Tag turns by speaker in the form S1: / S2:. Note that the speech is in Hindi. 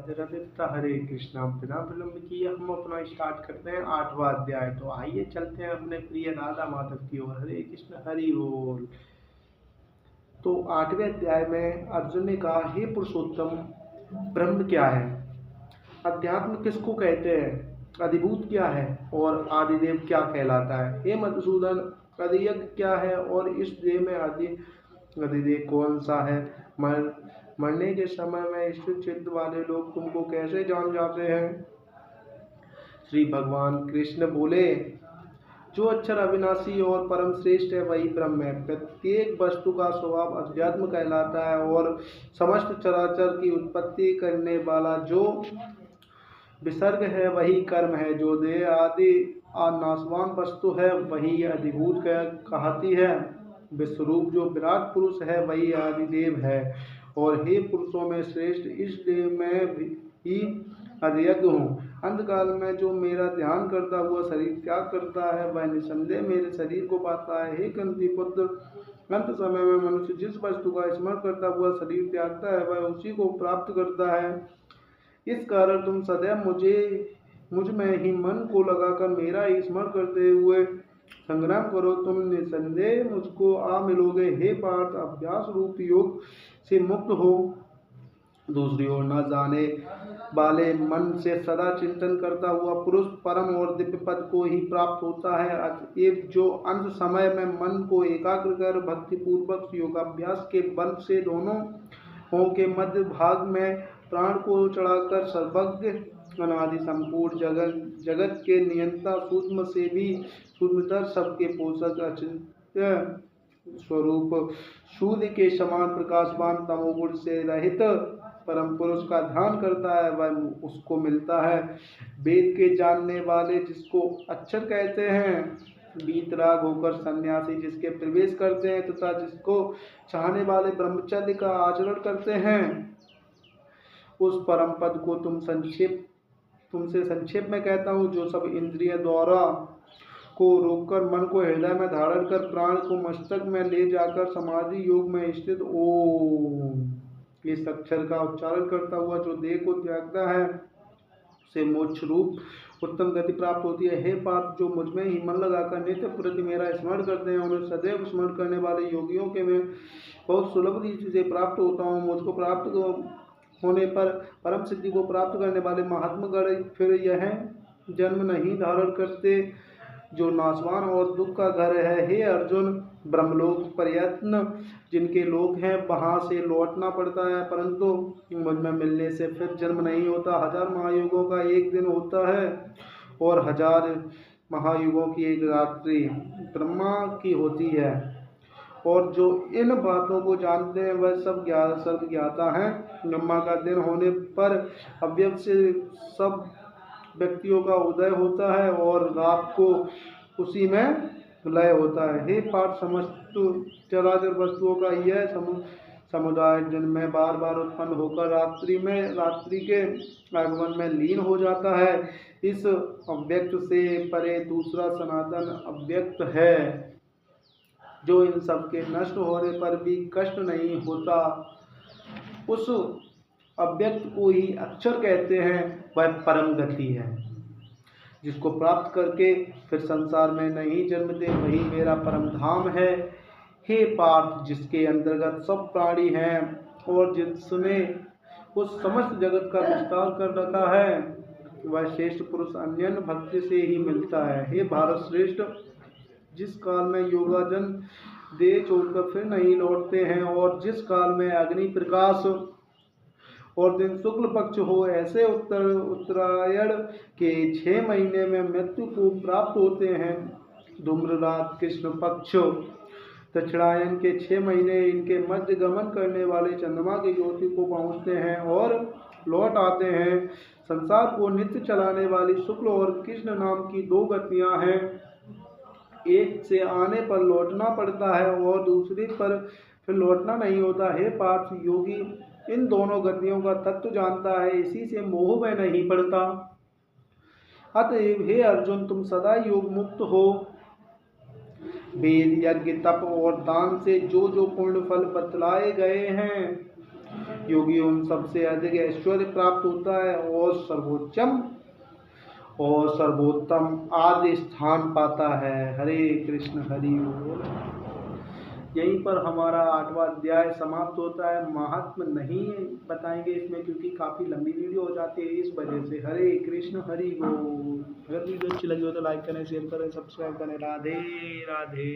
S1: जरा देवता हरे कृष्णा। बिना विलंब किए हम अपना स्टार्ट करते हैं 8वां अध्याय। तो आइए चलते हैं अपने प्रिय राधा माधव की ओर। हरे कृष्ण हरि बोल। तो 8वें अध्याय में अर्जुन ने कहा, हे पुरुषोत्तम, ब्रह्म क्या है, अध्यात्म किसको कहते हैं, अधिभूत क्या है और आदिदेव क्या कहलाता है। हे मधुसूदन, अधियज्ञ क्या है और इस देह में अधिदेव कौन सा है। मरने के समय में स्थित चित्त वाले लोग तुमको कैसे जान जाते हैं। श्री भगवान कृष्ण बोले, जो अक्षर अविनाशी और परम श्रेष्ठ है वही ब्रह्म है। प्रत्येक वस्तु का स्वभाव अध्यात्म कहलाता है और समस्त चराचर की उत्पत्ति करने वाला जो विसर्ग है वही कर्म है। जो देह आदि नाशवान वस्तु है वही अधिभूत कहती है। विश्वरूप जो विराट पुरुष है वही आदिदेव है। और हे पुरुषों में श्रेष्ठ, इसलिए मैं ही अधियज्ञ हूँ। अंतकाल में जो मेरा ध्यान करता हुआ शरीर त्याग करता है वह निसंदेह मेरे शरीर को पाता है। हे कुंती पुत्र, अंत समय में मनुष्य जिस वस्तु का स्मरण करता हुआ शरीर त्यागता है वह उसी को प्राप्त करता है। इस कारण तुम सदैव मुझ में ही मन को लगाकर मेरा ही स्मरण करते हुए संग्राम करो। तुम निसंदेह मुझको आ मिलोगे। हे पार्थ, अभ्यास रूप योग से मुक्त हो। दूसरी ओर न जाने वाले मन से सदा चिंतन करता हुआ पुरुष परम और दिव्य पद को ही प्राप्त होता है। अतएव जो अंत समय में मन को एकाग्र कर भक्ति पूर्वक योगाभ्यास के बल से दोनों के मध्य भाग में प्राण को चढ़ाकर सर्वज्ञ अनादि संपूर्ण जगत के नियंता, सूक्ष्म से भी सूक्ष्मतर, सबके पोषक, अचिंत्य स्वरूप सूर्य के समान प्रकाशवान, तमोगुण से रहित परम पुरुष का ध्यान करता है वह उसको मिलता है। वेद के जानने वाले जिसको अक्षर कहते हैं, वीतराग होकर सन्यासी जिसके प्रवेश करते हैं तथा जिसको चाहने वाले ब्रह्मचर्य का आचरण करते हैं, उस परम पद को तुमसे संक्षेप में कहता हूँ। जो सब इंद्रिय द्वारा को रोककर मन को हृदय में धारण कर प्राण को मस्तक में ले जाकर समाधि योग में स्थित ओम इस अक्षर का उच्चारण करता हुआ जो देह को त्यागता है से मोक्ष रूप उत्तम गति प्राप्त होती है। हे पार्थ, जो मुझ में ही मन लगाकर नित्य प्रति मेरा स्मरण करते हैं उन्हें सदैव स्मरण करने वाले योगियों के मैं बहुत सुलभ रीति से प्राप्त होता हूँ। मुझको प्राप्त होने पर परम सिद्धि को प्राप्त करने वाले महात्मा गण फिर यह जन्म नहीं धारण करते जो नाशवान और दुख का घर है। हे अर्जुन, ब्रह्मलोक प्रयत्न जिनके लोग हैं वहां से लौटना पड़ता है, परंतु मुझ में मिलने से फिर जन्म नहीं होता। 1000 महायुगों का एक दिन होता है और 1000 महायुगों की एक रात्रि ब्रह्मा की होती है। और जो इन बातों को जानते हैं वह सब ज्ञाता हैं। ब्रह्मा का दिन होने पर अव्यक्त से सब व्यक्तियों का उदय होता है और रात को उसी में लय होता है। हे पार्थ, समस्त चराचर वस्तुओं का यह समुदाय जिनमें बार बार उत्पन्न होकर रात्रि के आगमन में लीन हो जाता है, इस अव्यक्त से परे दूसरा सनातन अव्यक्त है जो इन सब के नष्ट होने पर भी कष्ट नहीं होता। उस अव्यक्त को ही अक्षर कहते हैं। वह परम गति है जिसको प्राप्त करके फिर संसार में नहीं जन्मते, वही मेरा परम धाम है। हे पार्थ, जिसके अंतर्गत सब प्राणी हैं और जिसने उस समस्त जगत का विस्तार कर रखा है, वह श्रेष्ठ पुरुष अन्य भक्ति से ही मिलता है। हे भारत श्रेष्ठ, जिस काल में योगाजन देह छोड़कर फिर नहीं लौटते हैं और जिस काल में अग्नि प्रकाश और दिन शुक्ल पक्ष हो, ऐसे उत्तरायण के 6 महीने में मृत्यु को प्राप्त होते हैं। धूम्र रात कृष्ण पक्ष दक्षिणायन के 6 महीने इनके मध्य गमन करने वाले चंद्रमा की ज्योति को पहुँचते हैं और लौट आते हैं। संसार को नित्य चलाने वाली शुक्ल और कृष्ण नाम की 2 गतियाँ हैं। एक से आने पर लौटना पड़ता है और दूसरी पर फिर लौटना नहीं होता। हे पार्थ, योगी इन दोनों गतियों का तत्व जानता है, इसी से मोह में नहीं पड़ता। अतएव हे अर्जुन, तुम सदा योग मुक्त हो। वेद, यज्ञ, तप और दान से जो जो पुण्य फल बतलाए गए हैं योगी उन सबसे अधिक ऐश्वर्य प्राप्त होता है और सर्वोत्तम आदि स्थान पाता है। हरे कृष्ण हरि बोल। यहीं पर हमारा 8वां अध्याय समाप्त होता है। महात्म नहीं बताएंगे इसमें क्योंकि काफ़ी लंबी वीडियो हो जाती है, इस वजह से। हरे कृष्ण हरि बोल। अगर वीडियो अच्छी लगी हो तो लाइक करें, शेयर करें, सब्सक्राइब करें। राधे राधे।